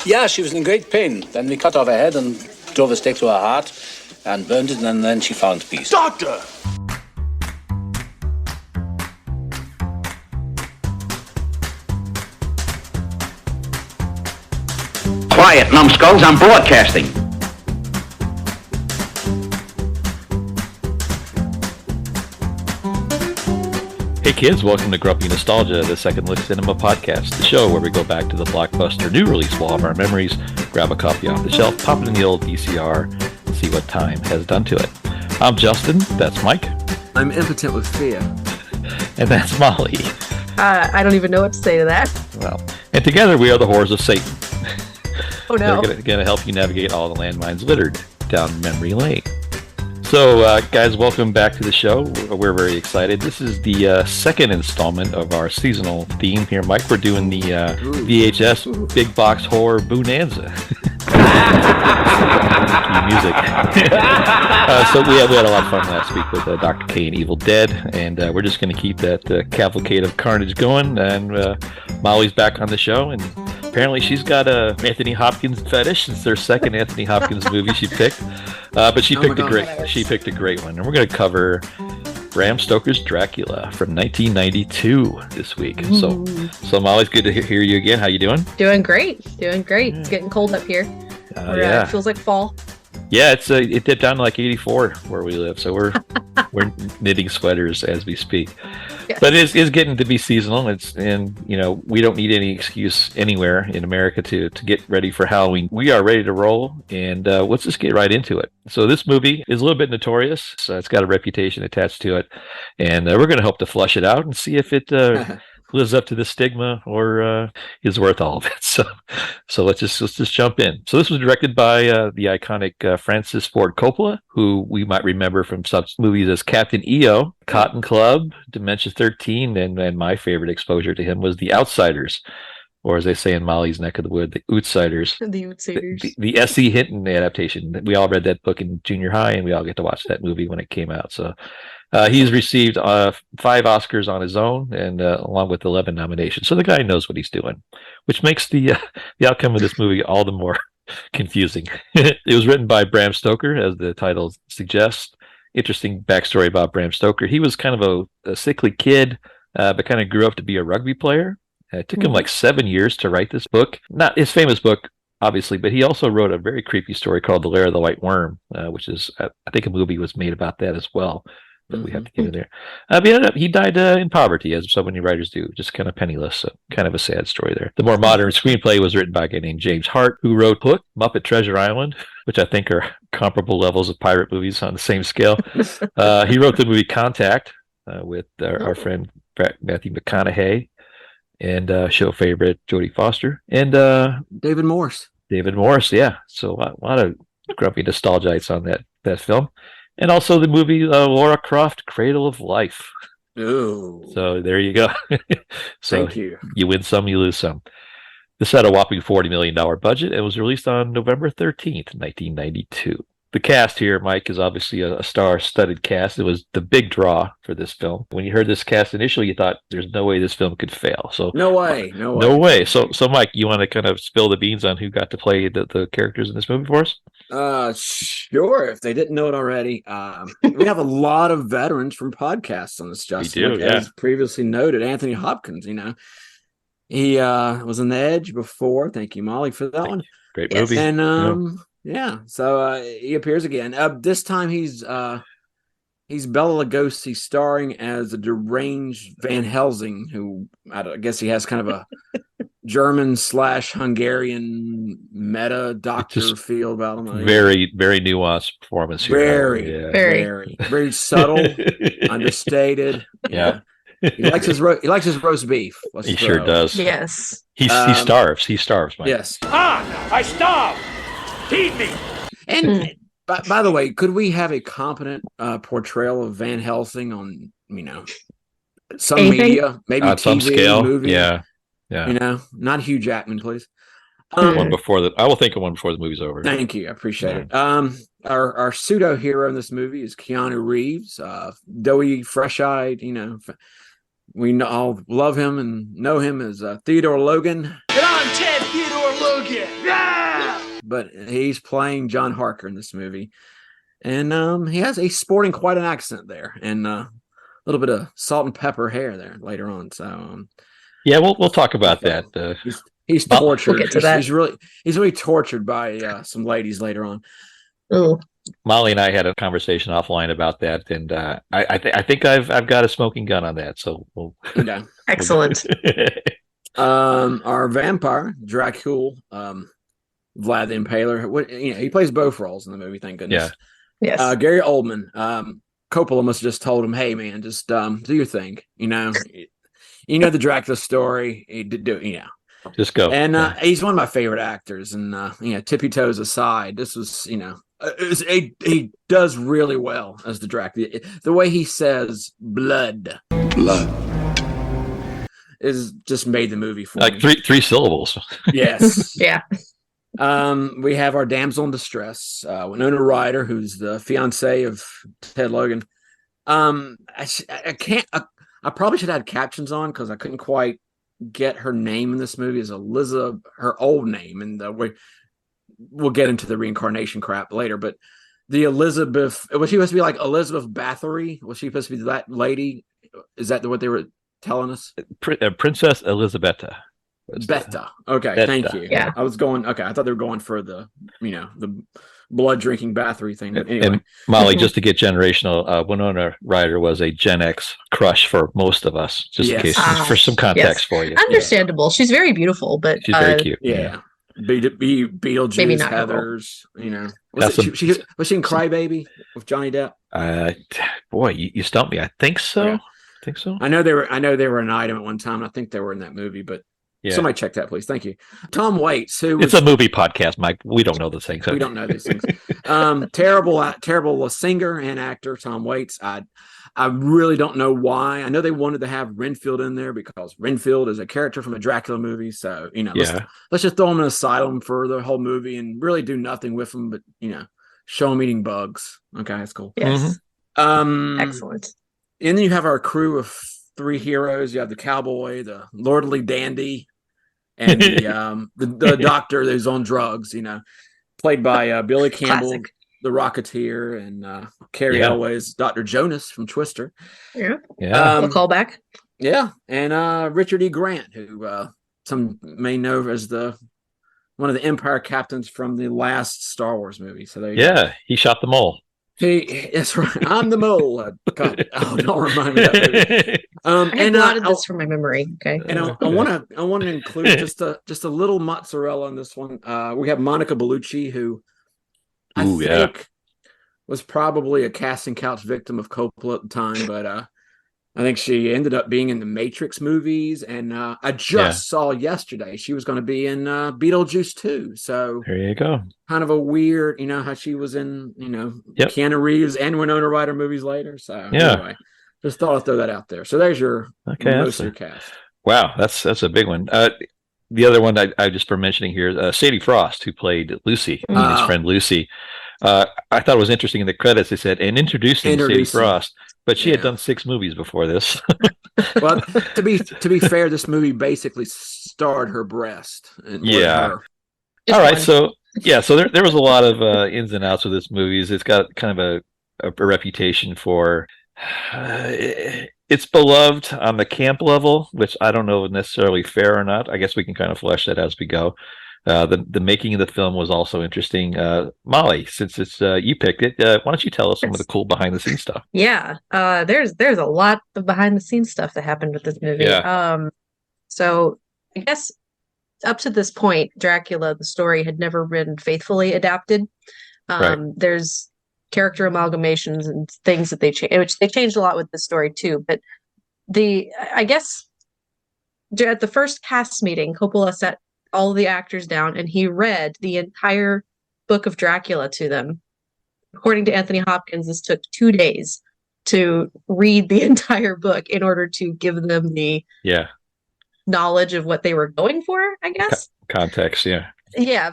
Yeah, she was in great pain. Then we cut off her head and drove a stake to her heart and burned it, and then she found peace. Doctor! Quiet, numbskulls, I'm broadcasting. Hey kids, welcome to Grumpy Nostalgia, the Second Look Cinema podcast, the show where we go back to the blockbuster new release wall of our memories, grab a copy off the shelf, pop it in the old VCR, and see what time has done to it. I'm Justin, that's Mike. I'm impotent with fear. And that's Molly. I don't even know what to say to that. Well, and together we are the Horrors of Satan. Oh no. We're going to help you navigate all the landmines littered down memory lane. So, guys, welcome back to the show. We're very excited. This is the second installment of our seasonal theme here, Mike. We're doing the VHS Big Box Horror Bonanza. Music. So we had a lot of fun last week with Dr. K and Evil Dead, and we're just going to keep that cavalcade of carnage going. And Molly's back on the show, and apparently she's got a Anthony Hopkins fetish. It's their second Anthony Hopkins movie she picked. But she picked a great one, and we're going to cover Bram Stoker's Dracula from 1992 this week. So Molly, it's good to hear you again. How you doing? Doing great. It's getting cold up here. Yeah, it feels like fall. Yeah, it dipped down to like 84 where we live, so we're knitting sweaters as we speak. Yes. But it is getting to be seasonal. And we don't need any excuse anywhere in America to get ready for Halloween. We are ready to roll, and let's just get right into it. So this movie is a little bit notorious. So it's got a reputation attached to it, and we're going to hope to flush it out and see if it lives up to the stigma or is worth all of it. So let's just jump in. So this was directed by the iconic Francis Ford Coppola, who we might remember from such movies as Captain EO, Cotton Club, Dementia 13, and my favorite exposure to him was The Outsiders, or as they say in Molly's neck of the wood, the Outsiders. The Outsiders. The S.E. Hinton adaptation. We all read that book in junior high, and we all get to watch that movie when it came out. So he's received 5 Oscars on his own, and along with 11 nominations. So the guy knows what he's doing, which makes the outcome of this movie all the more confusing. It was written by Bram Stoker, as the title suggests. Interesting backstory about Bram Stoker. He was kind of a sickly kid, but kind of grew up to be a rugby player. It took him like 7 years to write this book. Not his famous book, obviously, but he also wrote a very creepy story called The Lair of the White Worm, which is, I think a movie was made about that as well. But we have to get in there. But he died in poverty, as so many writers do, just kind of penniless. So kind of a sad story there. The more modern screenplay was written by a guy named James Hart, who wrote Hook, Muppet Treasure Island, which I think are comparable levels of pirate movies on the same scale. He wrote the movie Contact with our friend Matthew McConaughey and show favorite Jodie Foster and David Morse. Yeah. So a lot of grumpy nostalgites on that film. And also the movie Lara Croft, Cradle of Life. Ooh. So there you go. So Thank you. You win some, you lose some. This had a whopping $40 million budget and was released on November 13th, 1992. The cast here, Mike, is obviously a star-studded cast. It was the big draw for this film. When you heard this cast initially, you thought, there's no way this film could fail. So No way. So Mike, you want to kind of spill the beans on who got to play the characters in this movie for us? Sure. If they didn't know it already, we have a lot of veterans from podcasts on this, Justin. We do, yeah. As previously noted, Anthony Hopkins, he was on The Edge before. Thank you, Molly, for that one. Great movie. And so he appears again. This time he's Bela Lugosi starring as a deranged Van Helsing, who I guess he has kind of a German/Hungarian meta doctor feel about him. Very, very nuanced performance here. Very subtle, understated. Yeah. He likes his roast beef. He sure does. Yes. He starves. He starves, Mike. Yes. I starve! Feed me! And by the way, could we have a competent portrayal of Van Helsing on, some media, maybe on TV, some scale? movie? Yeah. Not Hugh Jackman, please. I will think of one before the movie's over. Thank you, I appreciate it. Our pseudo hero in this movie is Keanu Reeves, doughy, fresh-eyed. We all love him and know him as Theodore Logan. And I'm Ted Theodore Logan. but he's playing John Harker in this movie, and he's sporting quite an accent there, and a little bit of salt and pepper hair there later on. So yeah, we'll talk about that. He's tortured. We'll get to that. He's really tortured by some ladies later on. Ooh. Molly and I had a conversation offline about that, and I think I've got a smoking gun on that. So Okay. Excellent. Our vampire Dracula, Vlad the Impaler. He plays both roles in the movie. Thank goodness. Yes. Gary Oldman. Coppola must have just told him, "Hey, man, just do your thing. You know the Dracula story. just go." And he's one of my favorite actors. And tippy toes aside, this was he does really well as the Dracula. The way he says "blood" is just made the movie for like me. three syllables. Yes. Yeah. We have our damsel in distress, Winona Ryder, who's the fiance of Ted Logan. I can't. I probably should have had captions on because I couldn't quite get her name in this movie. Is Elizabeth her old name? And we'll get into the reincarnation crap later. But the Elizabeth, was she supposed to be like Elizabeth Bathory? Was she supposed to be that lady? Is that what they were telling us? Princess Elisabetta. Betta. Okay, Betta. thank you. Yeah. I was going. Okay, I thought they were going for the blood drinking Bathory thing. But anyway, And Molly, just to get generational, Winona Ryder was a Gen X crush for most of us. Just in case, for some context for you. Understandable. She's very beautiful, but She's very cute. yeah. Beetlejuice, Maybe not Heathers. That's Was she in Crybaby with Johnny Depp? Boy, you stumped me. I think so. Okay. I think so. I know they were an item at one time. And I think they were in that movie, but Yeah. somebody check that, please. Thank you. Tom Waits, who was, It's a movie podcast, Mike. We don't know the things. we don't know these things. Terrible singer and actor, Tom Waits. I really don't know why. I know they wanted to have Renfield in there because Renfield is a character from a Dracula movie. So, let's just throw him in an asylum for the whole movie and really do nothing with him, but, show him eating bugs. Okay, that's cool. yes. Excellent. And then you have our crew of three heroes. You have the cowboy, the lordly dandy, and the doctor who's on drugs, played by Billy Campbell, Classic. the Rocketeer, and Carrie Elway's Dr. Jonas from Twister. Yeah. Yeah. A callback. Yeah, and Richard E. Grant, who some may know as one of the Empire captains from the last Star Wars movie. So there you go. He shot the mole. That's right. I'm the mole. God, don't remind me of that movie. I have blotted this from my memory. Okay. And I want to include just a little mozzarella on this one. We have Monica Bellucci, who I think was probably a casting couch victim of Coppola at the time, but I think she ended up being in the Matrix movies, and I just saw yesterday she was going to be in Beetlejuice 2. So there you go. Kind of a weird, how she was in, Keanu Reeves and Winona Ryder movies later. So anyway, just thought I'd throw that out there. So there's your most of your cast. Wow, that's a big one. The other one I just for mentioning here, Sadie Frost, who played Lucy, his friend Lucy. I thought it was interesting in the credits. They said, and introducing Sadie Frost, but she had done 6 movies before this. Well, to be fair, this movie basically starred her breast. All right, so there was a lot of ins and outs with this movie. It's got kind of a reputation for it's beloved on the camp level, which I don't know if necessarily fair or not. I guess we can kind of flesh that as we go. The making of the film was also interesting. Molly, since it's you picked it, why don't you tell us some of the cool behind the scenes stuff? Yeah, there's a lot of behind the scenes stuff that happened with this movie. Yeah. So I guess up to this point, Dracula, the story, had never been faithfully adapted. There's character amalgamations and things that they changed, which they changed a lot with the story too. But I guess at the first cast meeting, Coppola sat all the actors down and he read the entire book of Dracula to them. According to Anthony Hopkins, this took 2 days to read the entire book in order to give them the knowledge of what they were going for, I guess. Context,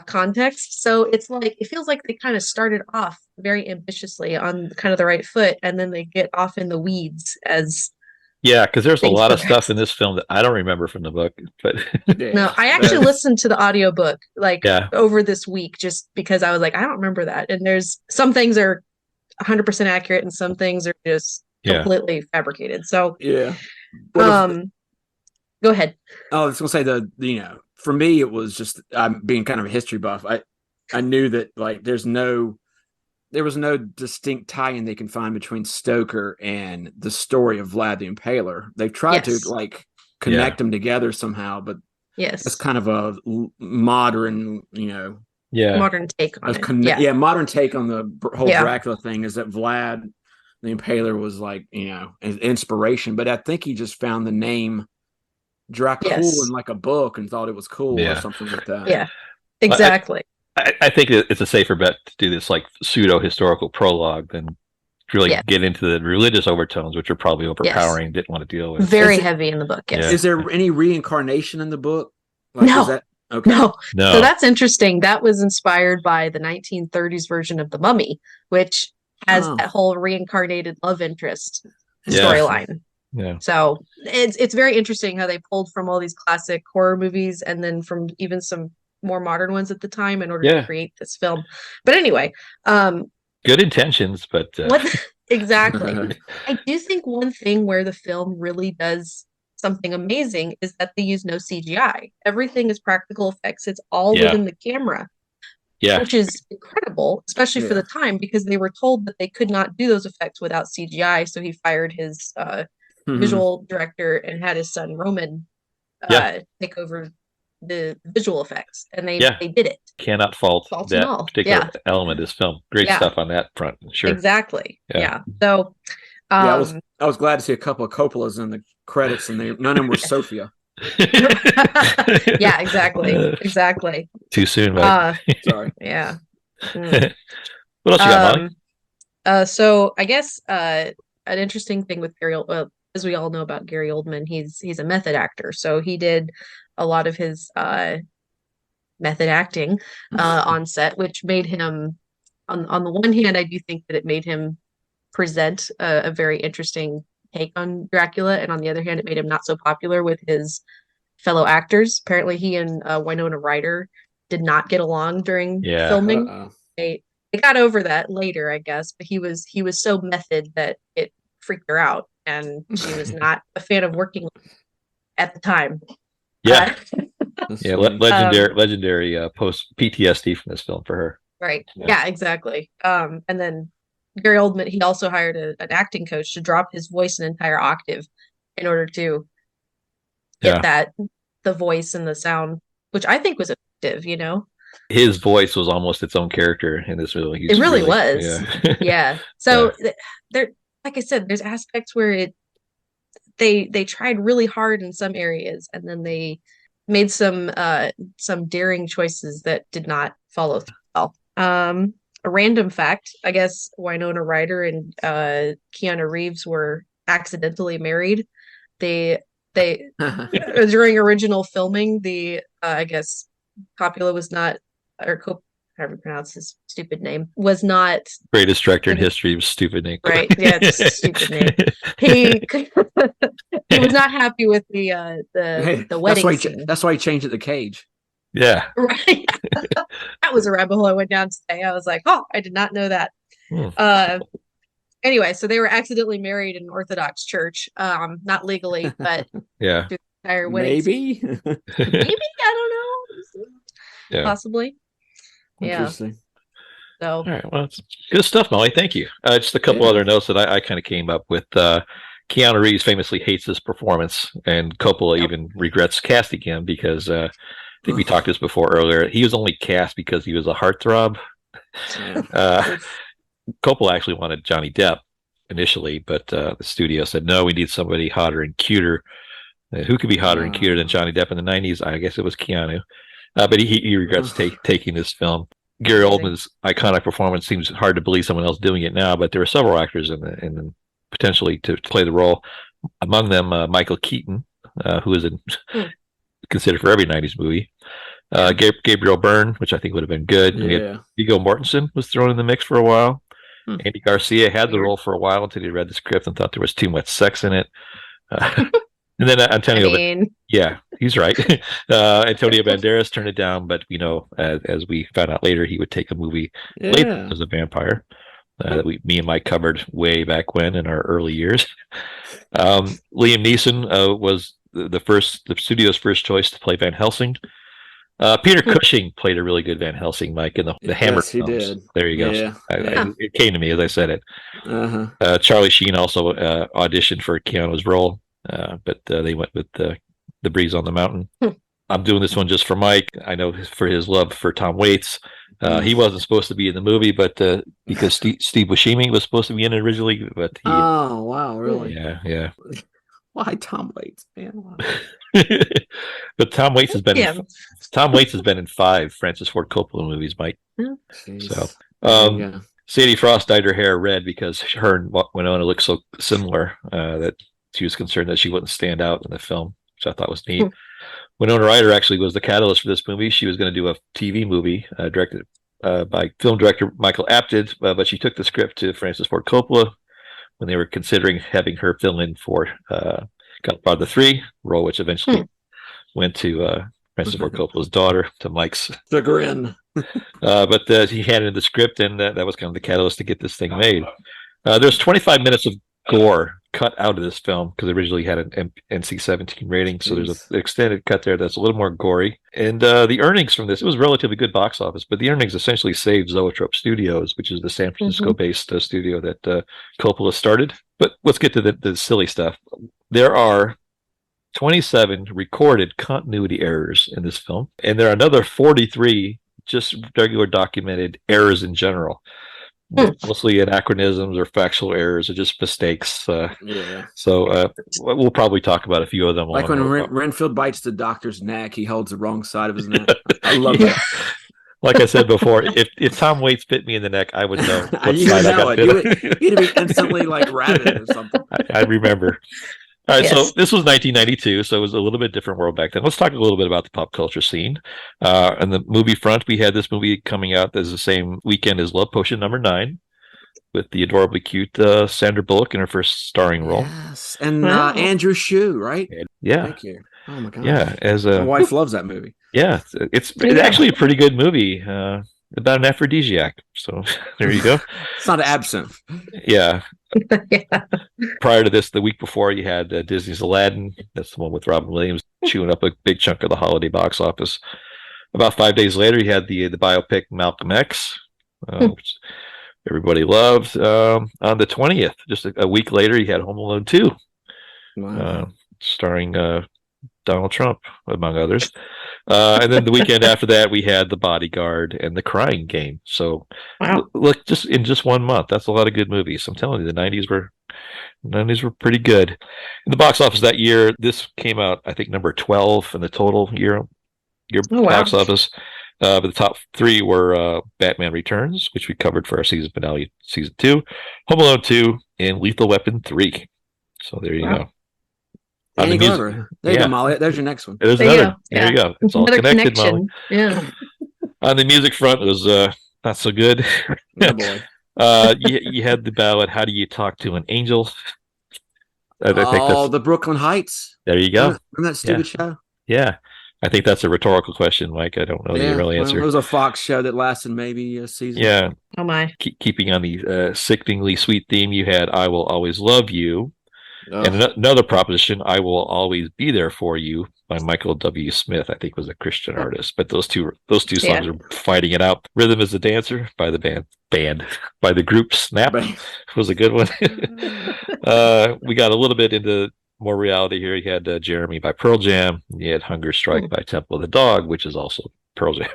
context. So it feels like they kind of started off very ambitiously on kind of the right foot, and then they get off in the weeds as Yeah, because there's a things lot of progress. stuff in this film that I don't remember from the book. But No, I actually listened to the audiobook like yeah, over this week just because I was like, I don't remember that. And there's some things are 100% accurate and some things are just yeah. completely fabricated. So, Yeah. go ahead. I was gonna say for me it was just I'm being kind of a history buff. I knew that like there was no distinct tie-in they can find between Stoker and the story of Vlad the Impaler. They've tried to like connect them together somehow, but it's kind of a modern, modern take on it. Modern take on the whole Dracula thing is that Vlad the Impaler was like, an inspiration, but I think he just found the name Dracula in like a book and thought it was cool or something like that. Yeah, exactly. I think it's a safer bet to do this like pseudo historical prologue than really get into the religious overtones, which are probably overpowering. Didn't want to deal with. Very heavy in the book. Yes. Yeah. Is there any reincarnation in the book? Like, no. Okay. No. So that's interesting. That was inspired by the 1930s version of The Mummy, which has that whole reincarnated love interest storyline. Yeah. So it's very interesting how they pulled from all these classic horror movies and then from even some more modern ones at the time in order to create this film. But anyway, good intentions, but exactly. I do think one thing where the film really does something amazing is that they use no CGI. Everything is practical effects. It's all within the camera. Yeah. Which is incredible, especially for the time, because they were told that they could not do those effects without CGI. So he fired his visual director and had his son Roman take over the visual effects, and they did it. Cannot fault that particular element of this film. Great stuff on that front. Sure. Exactly. Yeah. So I was glad to see a couple of Coppolas in the credits, and none of them were Sophia. Yeah, exactly. Too soon, Mike. Sorry. Yeah. What else you got, Molly? So I guess an interesting thing with Gary, as we all know about Gary Oldman, he's a method actor. So he did a lot of his method acting on set, which made him, on the one hand, I do think that it made him present a very interesting take on Dracula, and on the other hand, it made him not so popular with his fellow actors. Apparently, he and Winona Ryder did not get along during filming. They got over that later, I guess, but he was so method that it freaked her out, and she was not a fan of working at the time. Yeah, legendary post PTSD from this film for her. Right. Yeah, exactly. And then Gary Oldman, he also hired an acting coach to drop his voice an entire octave in order to get the voice and the sound, which I think was effective, His voice was almost its own character in this movie. It really was. Yeah. So there, like I said, there's aspects where they tried really hard in some areas, and then they made some daring choices that did not follow through well. A random fact, I guess Winona Ryder and Keanu Reeves were accidentally married. They during original filming, I guess Coppola was not, or however you pronounce his stupid name, was not greatest director in history of stupid name. Right? Yeah, it's a stupid name. He was not happy with the wedding scene. That's why he changed it to Cage. Yeah. Right. That was a rabbit hole I went down today. I was like, oh, I did not know that. Anyway, so they were accidentally married in an Orthodox church. Not legally, but maybe. Maybe, I don't know. Yeah. Possibly. Interesting. So all right, well, it's good stuff, Molly. Thank you. Just a couple other notes that I kind of came up with. Keanu Reeves famously hates this performance, and Coppola even regrets casting him because I think we talked this before earlier. He was only cast because he was a heartthrob. Coppola actually wanted Johnny Depp initially, but the studio said, no, we need somebody hotter and cuter. Who could be hotter and cuter than Johnny Depp in the 90s? I guess it was Keanu. But he regrets taking this film. Gary Oldman's iconic performance seems hard to believe someone else doing it now, but there are several actors in potentially to play the role. Among them, Michael Keaton, who is considered for every 90s movie. Gabriel Byrne, which I think would have been good. Viggo Mortensen was thrown in the mix for a while. Andy Garcia had the role for a while until he read the script and thought there was too much sex in it. And then Antonio, mean, yeah, he's right. Antonio Banderas turned it down, but as we found out later, he would take a movie later as a vampire that me and Mike covered way back when in our early years. Liam Neeson was the studio's first choice to play Van Helsing. Peter Cushing played a really good Van Helsing, Mike, in the Hammer Yes, he films. did. There you go. Yeah. It came to me as I said it. Charlie Sheen also auditioned for Keanu's role, but they went with the Breeze on the Mountain. I'm doing this one just for Mike. I know for his love for Tom Waits. He wasn't supposed to be in the movie, but because Steve Buscemi was supposed to be in it originally, but oh wow, really? Yeah. Why Tom Waits, man? Wow. But Tom Waits has been in 5 Francis Ford Coppola movies, Mike. Jeez. So Sadie Frost dyed her hair red because her and Winona looked so similar that she was concerned that she wouldn't stand out in the film, which I thought was neat. Winona Ryder actually was the catalyst for this movie. She was going to do a TV movie directed by film director Michael Apted, but she took the script to Francis Ford Coppola when they were considering having her fill in for Godfather 3, role which eventually went to Francis Ford Coppola's daughter, to Mike's chagrin. But he handed the script, and that was kind of the catalyst to get this thing made. There's 25 minutes of gore cut out of this film because it originally had an NC-17 rating, so there's an extended cut there that's a little more gory. And the earnings from this, it was relatively good box office, but the earnings essentially saved Zoetrope Studios, which is the San Francisco-based studio that Coppola started. But let's get to the silly stuff. There are 27 recorded continuity errors in this film, and there are another 43 just regular documented errors in general. Mostly anachronisms or factual errors or just mistakes. So we'll probably talk about a few of them. Like when Renfield bites the doctor's neck, he holds the wrong side of his neck. I love that. Like I said before, if Tom Waits bit me in the neck, I would know what side I got bit. You'd be instantly like rabid or something. I remember. All right, so this was 1992, so it was a little bit different world back then. Let's talk a little bit about the pop culture scene. On the movie front, we had this movie coming out as the same weekend as Love Potion #9, with the adorably cute Sandra Bullock in her first starring role. Yes, and Andrew Shue, right? Yeah. Thank you. Oh my god. Yeah, my wife loves that movie. Yeah, it's actually a pretty good movie. About an aphrodisiac. So there you go. It's not absinthe. Yeah. Prior to this, the week before, you had Disney's Aladdin. That's the one with Robin Williams chewing up a big chunk of the holiday box office. About 5 days later, you had the biopic Malcolm X, which everybody loved. On the 20th, just a week later, you had Home Alone 2, starring Donald Trump, among others. And then the weekend after that, we had The Bodyguard and The Crying Game. So, look, just in 1 month, that's a lot of good movies. I'm telling you, the 90s were pretty good. In the box office that year, this came out, I think, number 12 in the total year box office. But the top 3 were Batman Returns, which we covered for our season finale, season 2, Home Alone 2, and Lethal Weapon 3. So there you go. There you go, Molly. There's your next one. There's another. There you go. It's all connected, Molly. Yeah. On the music front, it was not so good. Oh boy. You had the ballad "How Do You Talk to an Angel?" I think the Brooklyn Heights. There you go. Remember that stupid show? Yeah. I think that's a rhetorical question, Mike. I don't know the real answer. It was a Fox show that lasted maybe a season. Yeah. Oh my. Keeping on the sickeningly sweet theme, you had "I Will Always Love You." And another proposition, "I Will Always Be There For You" by Michael W. Smith, I think was a Christian artist. But those two songs are fighting it out. "Rhythm is the Dancer" by the band by the group Snap was a good one. We got a little bit into more reality here. You had Jeremy by Pearl Jam. You had "Hunger Strike" by Temple of the Dog, which is also Pearl Jam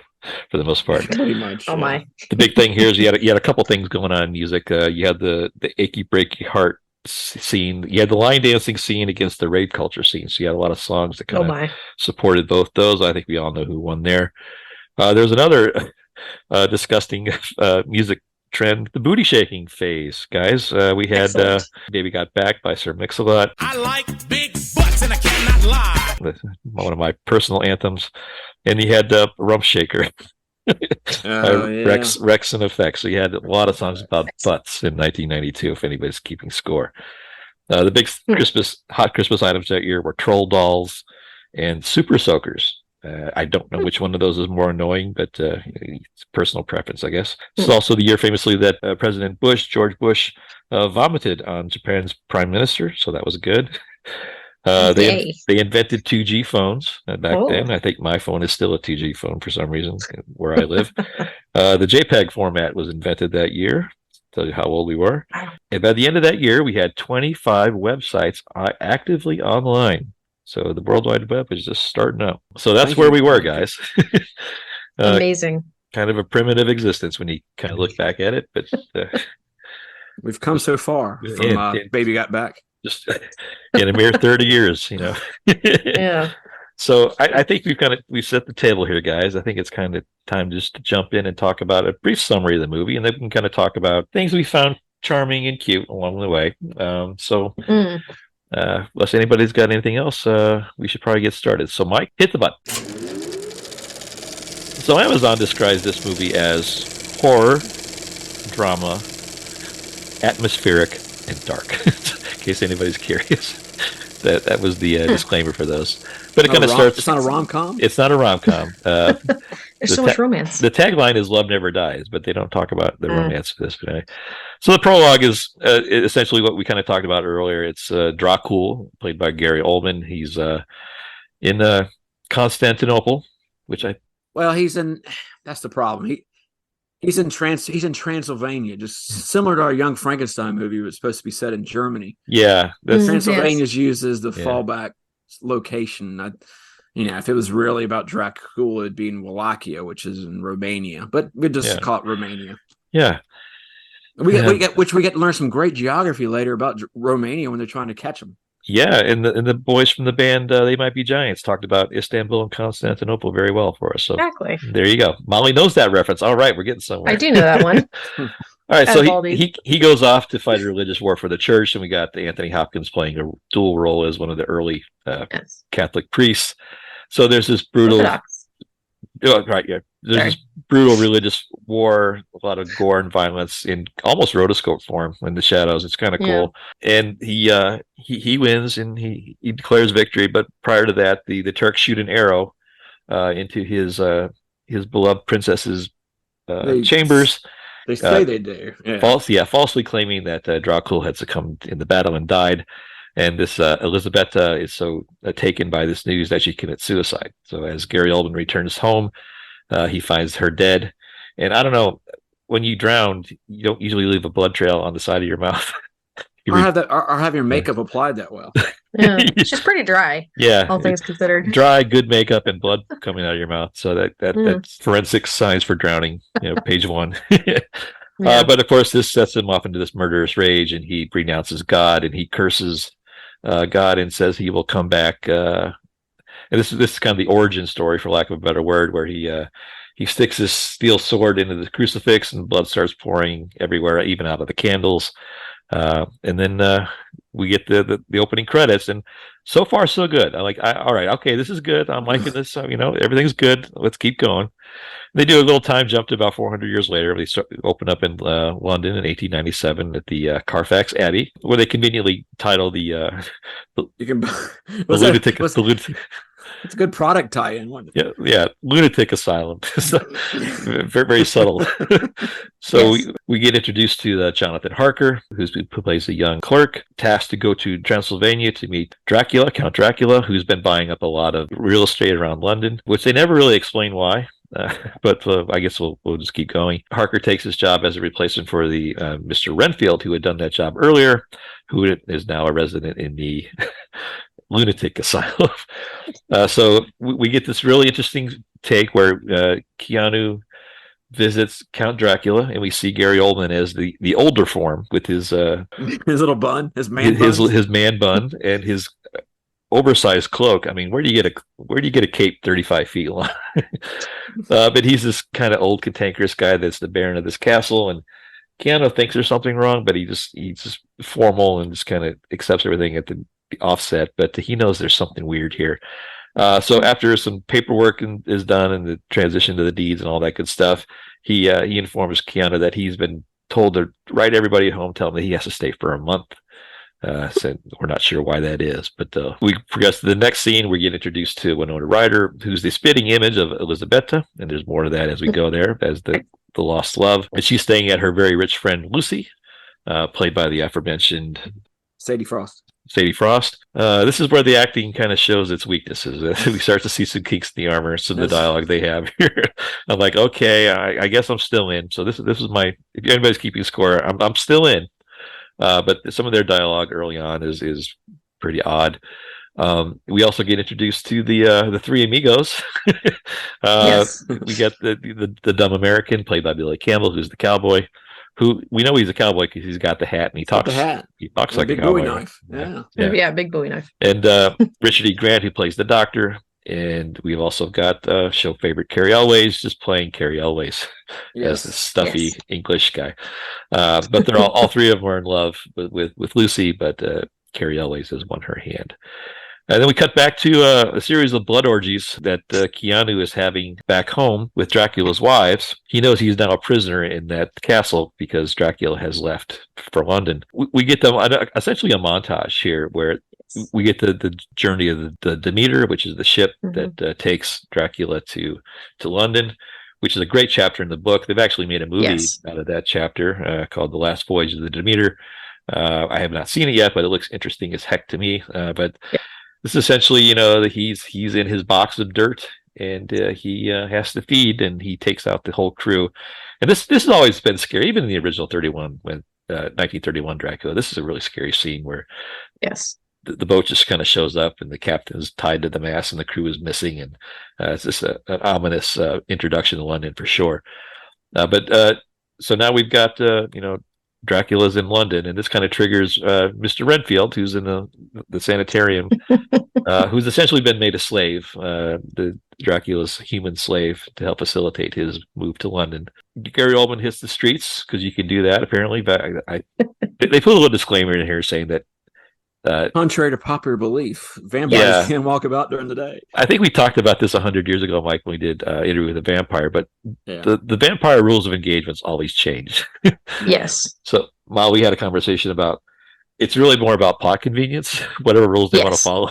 for the most part. Pretty much. Oh my. The big thing here is you had a couple things going on in music. You had the achy breaky heart scene. You had the line dancing scene against the raid culture scene. So you had a lot of songs that kind of supported both those. I think we all know who won there. There's another disgusting music trend, the booty shaking phase, guys. We had "Baby Got Back" by Sir Mix-a-Lot. I like big butts and I cannot lie. One of my personal anthems. And you had "Rump Shaker." Rex and Effects. So you had a lot of songs about butts in 1992, if anybody's keeping score. The big hot Christmas items that year were troll dolls and super soakers. I don't know which one of those is more annoying, but it's personal preference, I guess. This is also the year, famously, that President George Bush, vomited on Japan's prime minister, so that was good. They invented 2G phones back then. I think my phone is still a 2G phone for some reason where I live. The JPEG format was invented that year. Tell you how old we were. And by the end of that year, we had 25 websites actively online. So the World Wide Web is just starting up. So that's where we were, guys. Amazing. Kind of a primitive existence when you kind of look back at it, but we've come so far from Baby Got Back. Just in a mere 30 years, Yeah. So I think we've set the table here, guys. I think it's kind of time just to jump in and talk about a brief summary of the movie, and then we can kind of talk about things we found charming and cute along the way. Unless anybody's got anything else, we should probably get started. So, Mike, hit the button. So, Amazon describes this movie as horror, drama, atmospheric, and dark. In case anybody's curious, that was the disclaimer for those. But it kind of starts. It's not a rom-com. It's not a rom-com. There's so much romance. The tagline is "Love Never Dies," but they don't talk about the romance of this. But so the prologue is essentially what we kind of talked about earlier. It's Dracula, played by Gary Oldman. He's in Constantinople, which he's in. That's the problem. He's in Transylvania, just similar to our Young Frankenstein movie. It was supposed to be set in Germany. Yeah, Transylvania is used as the fallback location. If it was really about Dracula, it'd be in Wallachia, which is in Romania. But we just call it Romania. Yeah, we get to learn some great geography later about Romania when they're trying to catch them. Yeah, and the boys from the band They Might Be Giants talked about Istanbul and Constantinople very well for us. So exactly. There you go. Molly knows that reference. All right, we're getting somewhere. I do know that one. All right, so he goes off to fight a religious war for the church, and we got Anthony Hopkins playing a dual role as one of the early Catholic priests. So there's this brutal, this brutal religious war, a lot of gore and violence in almost rotoscope form in the shadows. It's kind of cool, and he wins and he declares victory. But prior to that, the Turks shoot an arrow into his beloved princess's chambers. They say they do. Yeah. Falsely claiming that Dracula had succumbed in the battle and died. And this Elisabetta is so taken by this news that she commits suicide. So as Gary Oldman returns home, he finds her dead. And I don't know, when you drown, you don't usually leave a blood trail on the side of your mouth. Or have your makeup applied that well. Yeah, she's pretty dry. Yeah, all things considered. Dry, good makeup, and blood coming out of your mouth. So that's forensic science for drowning. Page 1. But of course, this sets him off into this murderous rage, and he renounces God and he curses God and says he will come back. And this is kind of the origin story, for lack of a better word, where he sticks his steel sword into the crucifix and blood starts pouring everywhere, even out of the candles. And then we get the opening credits, and so far so good. All right, okay, this is good. I'm liking this. Everything's good. Let's keep going. They do a little time jump to about 400 years later. They open up in London in 1897 at the Carfax Abbey, where they conveniently title the lunatic. It's a good product tie-in, wasn't it? Yeah, lunatic asylum. Very, very subtle. So we get introduced to Jonathan Harker, who plays a young clerk, tasked to go to Transylvania to meet Count Dracula, who's been buying up a lot of real estate around London, which they never really explain why. But I guess we'll just keep going. Harker takes his job as a replacement for the Mr. Renfield, who had done that job earlier, who is now a resident in the lunatic asylum. So we get this really interesting take where Keanu visits Count Dracula, and we see Gary Oldman as the older form with his little bun, his man bun, and his oversized cloak. I mean, where do you get a cape 35 feet long? But he's this kind of old cantankerous guy that's the baron of this castle, and Keanu thinks there's something wrong, but he's just formal and just kind of accepts everything at the offset. But he knows there's something weird here. So after some paperwork is done and the transition to the deeds and all that good stuff, he informs Keanu that he's been told to write everybody at home, tell them that he has to stay for a month. So we're not sure why that is, but we progress to the next scene. We get introduced to Winona Ryder, who's the spitting image of Elisabetta, and there's more to that as we go there, as the lost love. And she's staying at her very rich friend Lucy, played by the aforementioned Sadie Frost. This is where the acting kind of shows its weaknesses. We start to see some kinks in the armor, some of the dialogue they have here. I'm like, okay, I guess I'm still in. So this is my, if anybody's keeping score, I'm still in. But some of their dialogue early on is pretty odd. We also get introduced to the three amigos. Yes. We get the dumb American played by Billy Campbell, who's the cowboy. Who we know he's a cowboy because he's got the hat and he talks. He talks like a cowboy. Big Bowie knife. Yeah, big Bowie knife. And Richard E. Grant, who plays the doctor. And we've also got show favorite Carrie Elways, just playing Carrie Elways as the stuffy English guy. But they're all three of them are in love with Lucy, but Carrie Elways has won her hand. And then we cut back to a series of blood orgies that Keanu is having back home with Dracula's wives. He knows he's now a prisoner in that castle because Dracula has left for London. We get essentially a montage here where we get the journey of the Demeter, which is the ship that takes Dracula to London, which is a great chapter in the book. They've actually made a movie out of that chapter called The Last Voyage of the Demeter. I have not seen it yet, but it looks interesting as heck to me. But this is essentially, that he's in his box of dirt and he has to feed, and he takes out the whole crew. And this has always been scary, even in the original 1931 Dracula. This is a really scary scene where the boat just kind of shows up and the captain is tied to the mast and the crew is missing, and it's just an ominous introduction to London for sure. So now we've got Dracula's in London, and this kind of triggers Mr. Redfield, who's in the sanitarium, who's essentially been made a slave, the Dracula's human slave, to help facilitate his move to London. Gary Oldman hits the streets because you can do that apparently, but they put a little disclaimer in here saying that contrary to popular belief, vampires can walk about during the day. I think we talked about this 100 years ago, Mike, when we did Interview with a Vampire, but the vampire rules of engagements always change. Yes. So while we had a conversation about, it's really more about plot convenience, whatever rules they want to follow.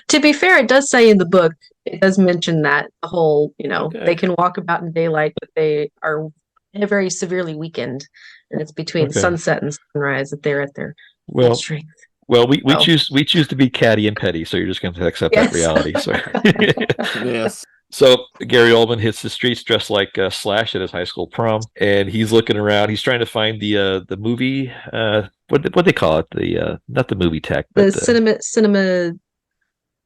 To be fair, it does say in the book, it does mention that the whole, they can walk about in daylight, but they are very severely weakened, and it's between sunset and sunrise that they're at their strength. Well, we choose to be catty and petty, so you're just going to accept that reality. So. Yes. So Gary Oldman hits the streets dressed like Slash at his high school prom, and he's looking around. He's trying to find the movie. What they call it? Not the movie tech, but the cinema.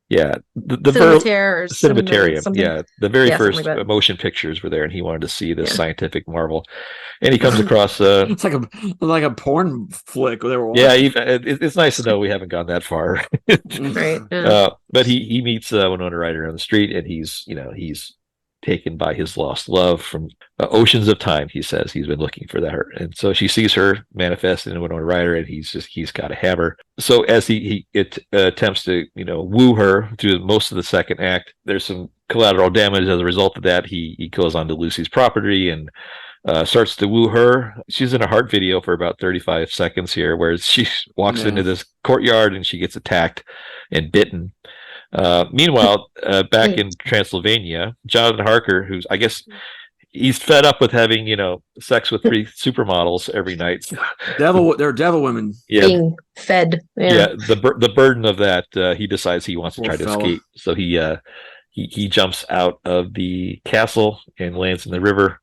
Yeah, the Cinematarium. Yeah, the very first motion pictures were there, and he wanted to see this scientific marvel. And he comes across it's like a porn flick. It's nice to know we haven't gone that far. Right. Yeah. But he meets Winona Ryder on the street, and he's taken by his lost love from oceans of time. He says he's been looking for that, and so she sees her manifest in Winona Ryder, and he's got to have her. So as he attempts to woo her through most of the second act, there's some collateral damage as a result of that. He goes onto Lucy's property and starts to woo her. She's in a heart video for about 35 seconds here, where she walks into this courtyard and she gets attacked and bitten. Meanwhile, back in Transylvania, Jonathan Harker, who's, I guess, he's fed up with having, sex with three supermodels every night. They're devil women. Being fed. Yeah. The burden of that, he decides he wants to try to escape. So he jumps out of the castle and lands in the river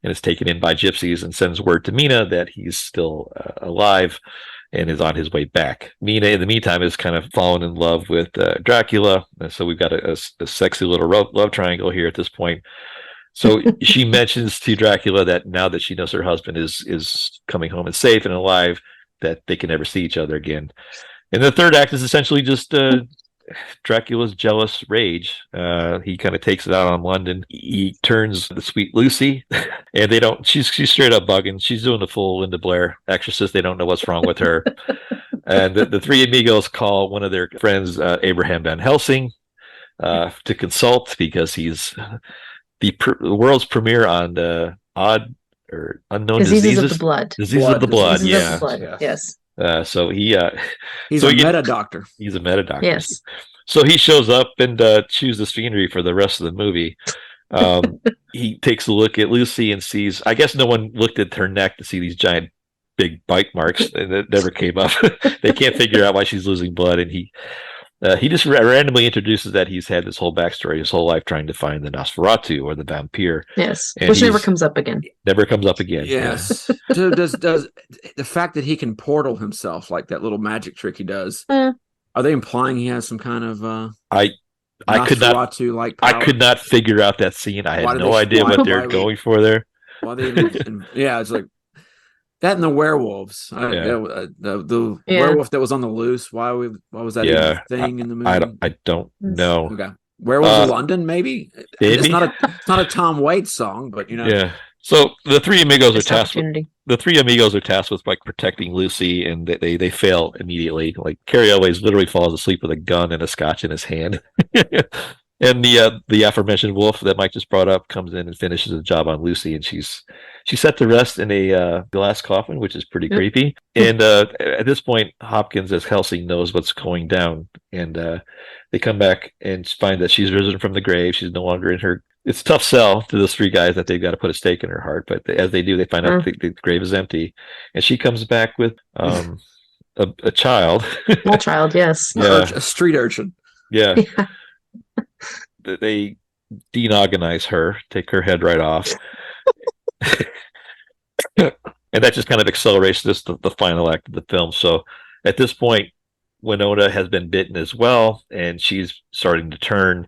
and is taken in by gypsies and sends word to Mina that he's still alive and is on his way back. Mina, in the meantime, is kind of fallen in love with Dracula. And so we've got a sexy little love triangle here at this point. So she mentions to Dracula that now that she knows her husband is coming home and safe and alive, that they can never see each other again. And the third act is essentially just Dracula's jealous rage. He kind of takes it out on London. He turns the sweet Lucy, and she's straight up bugging. She's doing the full Linda Blair exorcist. They don't know what's wrong with her. And the three amigos call one of their friends, Abraham Van Helsing, to consult, because he's the world's premiere on odd or unknown diseases of the blood. Diseases of the blood. Yes. So He's so a he- meta doctor. He's a meta doctor. Yes. So he shows up and chews the scenery for the rest of the movie. He takes a look at Lucy and sees, I guess no one looked at her neck to see these giant big bite marks, and it never came up. They can't figure out why she's losing blood, and he just randomly introduces that he's had this whole backstory his whole life trying to find the Nosferatu or the vampire. Yes. And Which never comes up again. Never comes up again. Yes. So does the fact that he can portal himself, like that little magic trick he does, are they implying he has some kind of I could not like I could not figure out that scene. I had no idea what they were going for there. Why they even, yeah, it's like that and the werewolves. The werewolf that was on the loose. Why was that even a thing in the movie? I don't know. Okay. Werewolves of London, maybe? It's not a Tom Waits song, but you know. Yeah. So the three amigos are tasked with like protecting Lucy, and they fail immediately. Like Carrie always literally falls asleep with a gun and a scotch in his hand. And the aforementioned wolf that Mike just brought up comes in and finishes the job on Lucy, and she's set to rest in a glass coffin, which is pretty creepy. And at this point, Hopkins, as Helsing, knows what's going down, and they come back and find that she's risen from the grave. She's no longer in her. It's a tough sell to those three guys that they've got to put a stake in her heart, but as they do, they find out the grave is empty, and she comes back with a child, small child, yes, a street urchin, yeah. They denogonize her, take her head right off. And that just kind of accelerates the final act of the film. So at this point, Winona has been bitten as well, and she's starting to turn,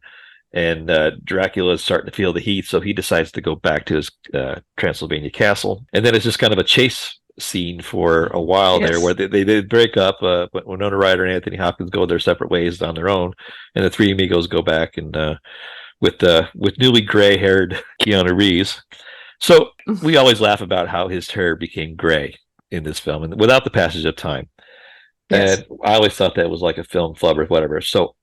and Dracula is starting to feel the heat, so he decides to go back to his Transylvania castle. And then it's just kind of a chase scene for a while there, where they break up, but Winona Ryder and Anthony Hopkins go their separate ways on their own, and the three amigos go back and with newly gray-haired Keanu Reeves. So we always laugh about how his hair became gray in this film, and without the passage of time. Yes. And I always thought that was like a film flub or whatever. So